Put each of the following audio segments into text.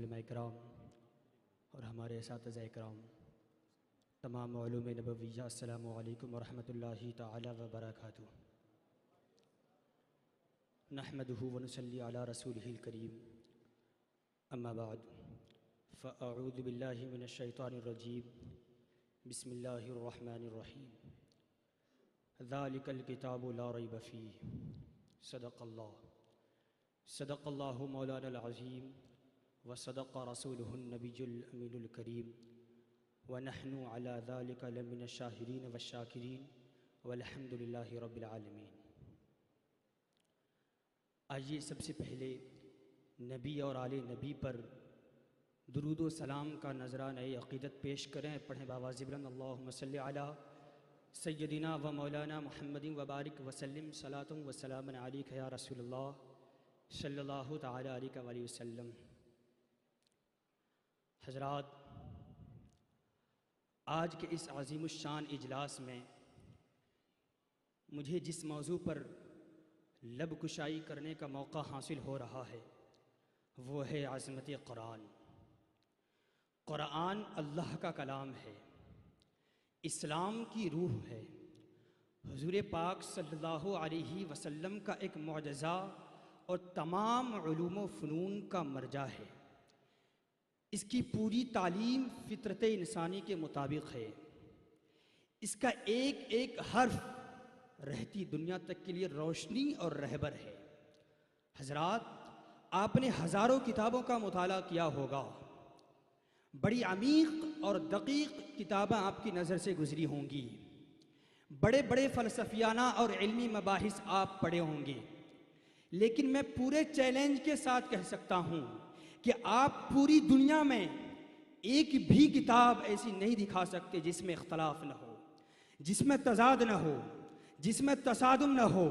उलमा इकराम और हमारे असातिज़ा इकराम, तमाम उलूम नबविय्या, अस्सलामु अलैकुम वरहमतुल्लाहि तआला व बरकातुहू। नहमदुहु व नुसल्ली अला रसूलिहिल करीम, अम्मा बाद, फ़अऊज़ु बिल्लाहि मिनश शैतानिर रजीम, बिस्मिल्लाहिर रहमानिर रहीम। ज़ालिकल किताबु ला रैब फ़ीह, सदक़ल्लाहु मौलाना अज़ीम व सदक़ रसूलुहुन नबियुल अमीनुल करीम व नहनु अला ज़ालिका लमिनश शाहिदीन व शाकिरीन वल्हम्दुलिल्लाहि रब्बिल आलमीन। आइए सबसे पहले नबी और आले नबी पर दुरूद व सलाम का नजराना अक़ीदत पेश करें। पढ़ें बावाज़ बुलंद, अल्लाहुम्मा सल्लि अला सय्यदिना व मौलाना मुहम्मदिन व बारिक वसल्लिम सलातुन व सलामन अलैका या रसूलल्लाह सल्लल्लाहु तआला अलैहि वसल्लम। हज़रात, आज के इस अज़ीमुश्शान इजलास में मुझे जिस मौजू पर लब कुशाई करने का मौका हासिल हो रहा है वो है अज़मत क़ुरान। क़ुरान अल्लाह का कलाम है, इस्लाम की रूह है, हुज़ूर पाक सल्लल्लाहु अलैहि वसल्लम का एक मुअज़्ज़ा और तमाम उलूम व फ़नून का मर्जा है। इसकी पूरी तालीम फ़ितरत इंसानी के मुताबिक है। इसका एक एक हर्फ रहती दुनिया तक के लिए रोशनी और रहबर है। हज़रात, आपने हज़ारों किताबों का मुताला किया होगा, बड़ी अमीक़ और दक़ीक़ किताबें आपकी नज़र से गुज़री होंगी, बड़े बड़े फ़लसफ़ियाना और इल्मी मबाहिस आप पढ़े होंगे, लेकिन मैं पूरे चैलेंज के साथ कह सकता हूँ कि आप पूरी दुनिया में एक भी किताब ऐसी नहीं दिखा सकते जिसमें इख्तलाफ न हो, जिसमें तज़ाद न हो, जिसमें तसादुम न हो।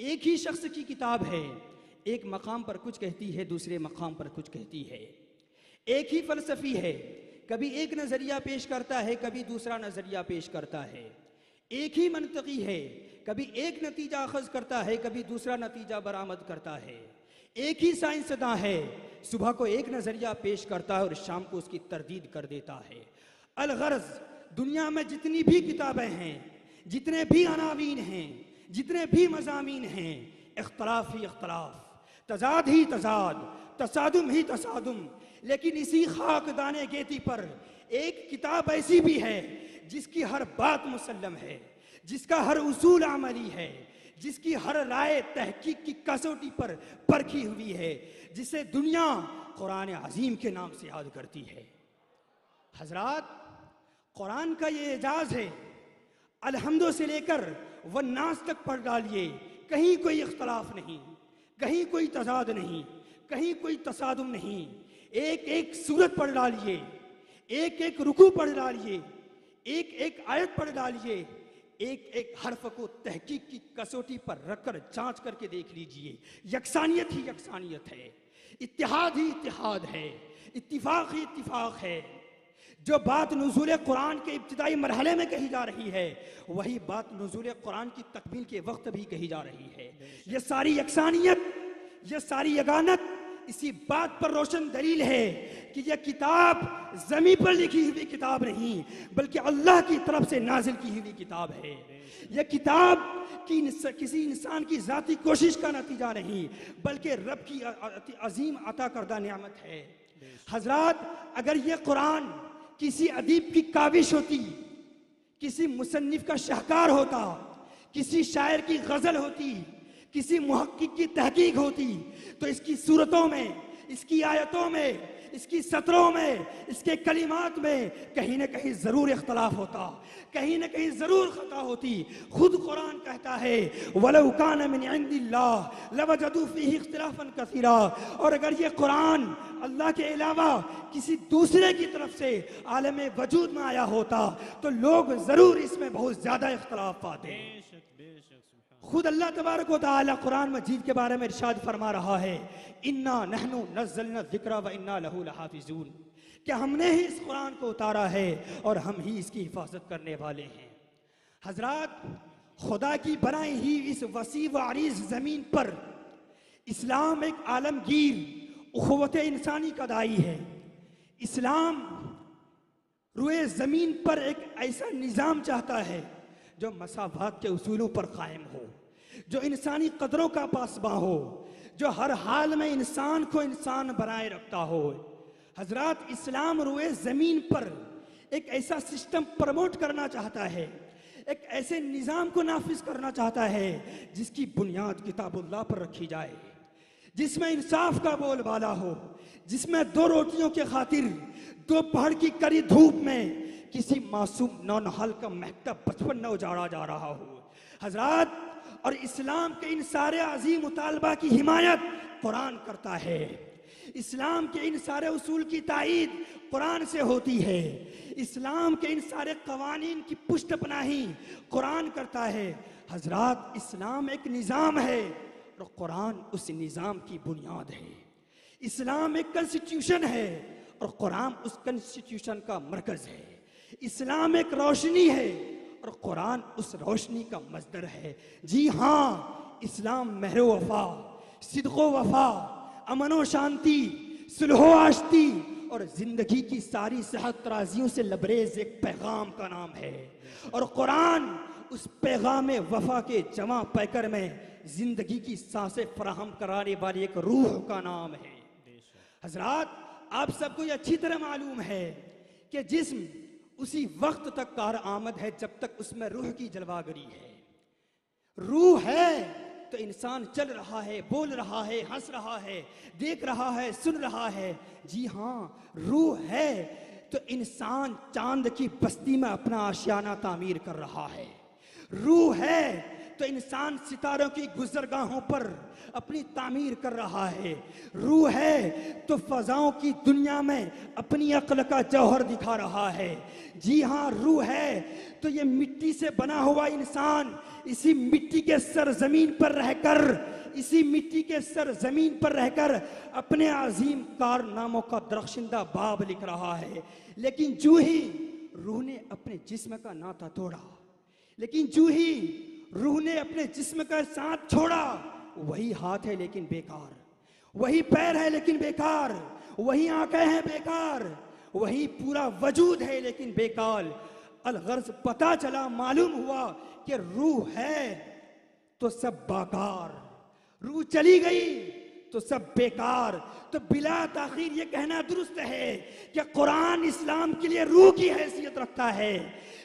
एक ही शख्स की किताब है, एक मकाम पर कुछ कहती है, दूसरे मकाम पर कुछ कहती है। एक ही फ़लसफ़ी है, कभी एक नज़रिया पेश करता है, कभी दूसरा नज़रिया पेश करता है। एक ही मंतकी है, कभी एक नतीजा अख़ज़ करता है, कभी दूसरा नतीजा बरामद करता है। एक ही साइंसदां है, सुबह को एक नज़रिया पेश करता है और शाम को उसकी तरदीद कर देता है। अलग़र्ज़, दुनिया में जितनी भी किताबें हैं, जितने भी अनावीन हैं, जितने भी मज़ामीन हैं, इख्तलाफ ही इख्तलाफ, तज़ाद ही तज़ाद, तसादुम ही तसादुम। लेकिन इसी खाकदाने गेती पर एक किताब ऐसी भी है जिसकी हर बात मुसल्लम है, जिसका हर उसूल अमली है, जिसकी हर राय तहकीक की कसौटी पर परखी हुई है, जिसे दुनिया कुरान अज़ीम के नाम से याद करती है। हज़रात, कुरान का ये एजाज़ है, अलहम्दु से लेकर व नास तक पढ़ डालिए, कहीं कोई इख्तलाफ नहीं, कहीं कोई तज़ाद नहीं, कहीं कोई तसादुम नहीं। एक एक सूरत पढ़ डालिए, एक एक रुकू पढ़ डालिए, एक एक आयत पढ़ डालिए, एक एक हर्फ को तहकीक की कसौटी पर रखकर जांच करके देख लीजिए। यकसानियत ही यकसानियत है, इत्तिहाद ही इत्तिहाद है, इत्तिफाक ही इत्तिफाक है। जो बात नुज़ूल कुरान के इब्तिदाई मरहले में कही जा रही है, वही बात नुज़ूल कुरान की तकमील के वक्त भी कही जा रही है। ये सारी यकसानियत, ये सारी यगानत इसी बात पर रोशन दलील है कि यह किताब ज़मीन पर लिखी हुई किताब नहीं, बल्कि अल्लाह की तरफ से नाजिल की हुई किताब है। यह किताब की किसी इंसान की ज़ाती कोशिश का नतीजा नहीं, बल्कि रब की अजीम अता करदा नेमत है। हज़रात, अगर यह कुरान किसी अदीब की काविश होती, किसी मुसन्निफ का शाहकार होता, किसी शायर की गज़ल होती, किसी मुहक्किक की तहकीक होती, तो इसकी सूरतों में, इसकी आयतों में, इसकी सतरों में, इसके कलिमात में कहीं न कहीं ज़रूर इख्तलाफ होता, कहीं न कहीं ज़रूर ख़ता होती। खुद कुरान कहता है, वलौ कान मिन इंदिल्लाह लवजदू फीही इख्तिलाफन कसीरा। और अगर ये कुरान अल्लाह के अलावा किसी दूसरे की तरफ से आलम वजूद में आया होता तो लोग ज़रूर इसमें बहुत ज़्यादा इख्तलाफ पाते। खुद अल्लाह तबारक व तआला कुरान मजीद के बारे में इरशाद फरमा रहा है, इन्ना नहनु नज़्ज़लना ज़िक्रा व इन्ना लहू लहाफ़िज़ून, कि हमने ही इस कुरान को उतारा है और हम ही इसकी हिफाजत करने वाले हैं। हज़रात, खुदा की बनाई ही इस वसी व अरीज़ ज़मीन पर इस्लाम एक आलमगीर उखवत इंसानी का दाई है। इस्लाम रुए ज़मीन पर एक ऐसा निज़ाम चाहता है जो मसावात के उसूलों पर कायम हो, जो इंसानी कदरों का पासबां हो, जो हर हाल में इंसान को इंसान बनाए रखता हो। हजरात, इस्लाम रुए ज़मीन पर एक ऐसा सिस्टम प्रमोट करना चाहता है, एक ऐसे निज़ाम को नाफिज करना चाहता है जिसकी बुनियाद किताबुल्लाह पर रखी जाए, जिसमें इंसाफ का बोलबाला हो, जिसमें दो रोटियों के खातिर दोपहर की कड़ी धूप में किसी मासूम नौनहाल का महकता बचपन न उजाड़ा जा रहा हो। हजरात, और इस्लाम के इन सारे अजीम मुतालबा की हिमायत कुरान करता है। इस्लाम के इन सारे उसूल की ताईद कुरान से होती है। इस्लाम के इन सारे कवानीन की पुष्ट पनाही कुरान करता है। हजरात, इस्लाम एक निज़ाम है और कुरान उस निज़ाम की बुनियाद है। इस्लाम एक कॉन्स्टिट्यूशन है और कुरान उस कॉन्स्टिट्यूशन का मरकज़ है। इस्लाम एक रोशनी है और कुरान उस रोशनी का मज़दर है। जी हाँ, इस्लाम महरो वफा, सिद्क़ो वफा, अमनो शांति, सुलहो आश्ती और जिंदगी की सारी सेहत तराजियों से लबरेज एक पैगाम का नाम है। और कुरान उस पैगाम वफा के जमा पैकर में जिंदगी की सांसें फराहम कराने वाली एक रूह का नाम है। हजरात, आप सबको ये अच्छी तरह मालूम है कि जिस्म उसी वक्त तक कार आमद है जब तक उसमें रूह की जलवागरी है। रूह है तो इंसान चल रहा है, बोल रहा है, हंस रहा है, देख रहा है, सुन रहा है। जी हाँ, रूह है तो इंसान चांद की बस्ती में अपना आशियाना तामीर कर रहा है। रूह है तो इंसान सितारों की गुजरगाहों पर अपनी तामीर कर रहा है। रूह है तो फजाओं की दुनिया में अपनी अक्ल का जौहर दिखा रहा है। जी हाँ, रूह है तो ये मिट्टी से बना हुआ इंसान इसी मिट्टी के सरजमीन पर रहकर अपने अजीम कारनामों का दरख्शिंदा बाब लिख रहा है। लेकिन जो ही रूह ने अपने जिस्म का नाता तोड़ा, लेकिन जो ही रूह ने अपने जिस्म का साथ छोड़ा, वही हाथ है लेकिन बेकार, वही पैर है लेकिन बेकार, वही आंखें हैं बेकार, वही पूरा वजूद है लेकिन बेकार। अलगर्ज पता चला, मालूम हुआ कि रूह है तो सब बाकार, रूह चली गई तो सब बेकार। तो बिला ताखीर ये कहना दुरुस्त है कि कुरान इस्लाम के लिए रूह की हैसियत रखता है।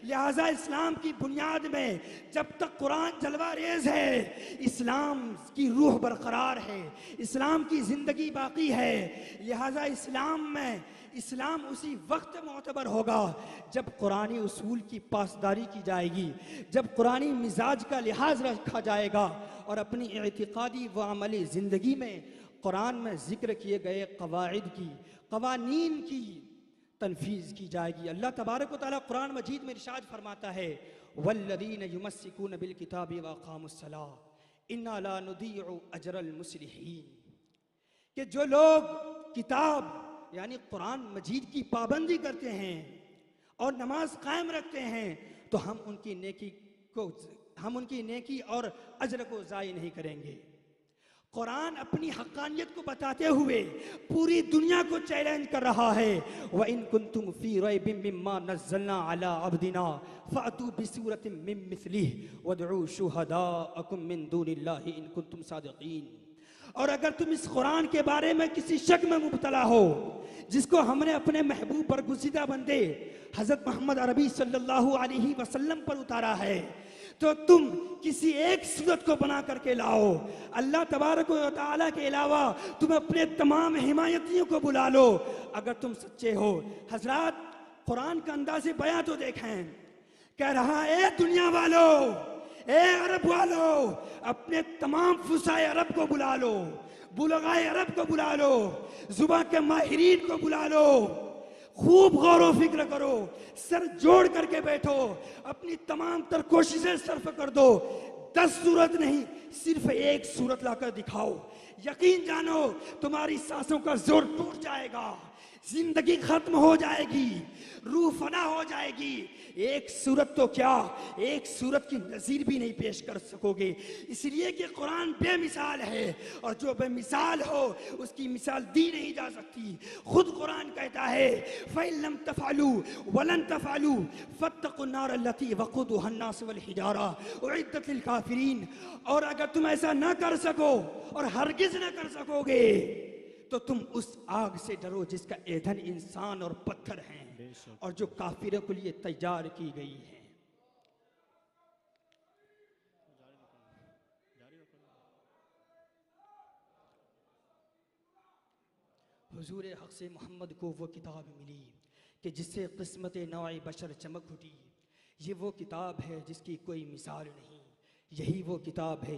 लिहाजा इस्लाम की बुनियाद में जब तक कुरान जलवा रेज है, इस्लाम की रूह बरकरार है, इस्लाम की जिंदगी बाकी है। लिहाजा इस्लाम उसी वक्त मोतबर होगा जब कुरानी उसूल की पासदारी की जाएगी, जब कुरानी मिजाज का लिहाज रखा जाएगा और अपनी इतिकादी व अमली ज़िंदगी में कुरान में ज़िक्र किए गए कवाइद की, कवानीन की तनफीज़ की जाएगी। अल्लाह तबारक व तआला कुरान मजीद में इरशाद फरमाता है, वल्लज़ीन युमस्सिकून बिल किताबि व अक़ामुस्सलाह इन्ना ला नुदीउ अजरल मुस्लिहीन, कि जो लोग किताब यानी कुरान मजीद की पाबंदी करते हैं और नमाज कायम रखते हैं तो हम उनकी नेकी और अजर को ज़ाय नहीं करेंगे। कुरान अपनी हक़ानियत को बताते हुए पूरी दुनिया को चैलेंज कर रहा है, व इन कुंतुम फी रैबिम मिम्मा नज़्ज़लना अला अब्दिना फ़अतू बिसूरतिम मिन मिस्लिहि वदऊ शुहदाअकुम मिन दूनिल्लाहि इन कुंतुम सादिक़ीन। और अगर तुम इस कुरान के बारे में किसी शक में मुब्तला हो, जिसको हमने अपने महबूब बरगुज़िदा बंदे हज़रत मोहम्मद अरबी सल्लल्लाहु अलैहि वसल्लम पर उतारा है, तो तुम किसी एक सूरत को बना करके लाओ। अल्लाह तबारक व तआला के अलावा तुम अपने तमाम हिमायतियों को बुला लो अगर तुम सच्चे हो। हजरात, कुरान का अंदाज़े बयां तो देखें, कह रहा है दुनिया वालों, ए अरब वालों, अपने तमाम फुसाए अरब को बुला लो, बुलगाए अरब को बुला लो, जुबान के माहिरीन को बुला लो, खूब गौर व फिक्र करो, सर जोड़ करके बैठो, अपनी तमाम तर कोशिशें सर्फ कर दो। 10 सूरत नहीं, सिर्फ एक सूरत लाकर दिखाओ, यकीन जानो तुम्हारी सांसों का जोर टूट जाएगा, जिंदगी खत्म हो जाएगी, रूह फना हो जाएगी। एक सूरत तो क्या, एक सूरत की नजीर भी नहीं पेश कर सकोगे, इसलिए कि कुरान बेमिसाल है और जो बेमिसाल हो उसकी मिसाल दी नहीं जा सकती। खुद कुरान कहता है फ़इल्लम तफ़अलू वलन तफ़अलू फ़त्तक़ुन नार अल्लती वक़ूदुहा अन्नास वल हिजारा उइद्दत लिल काफ़िरीन। और अगर तुम ऐसा ना कर सको और हरगिज ना कर सकोगे तो तुम उस आग से डरो जिसका ईंधन इंसान और पत्थर हैं और जो काफिरों के लिए तैयार की गई है। हुजूर हक़ से मोहम्मद को वो किताब मिली कि जिससे किस्मत नौ बशर चमक उठी। ये वो किताब है जिसकी कोई मिसाल नहीं, यही वो किताब है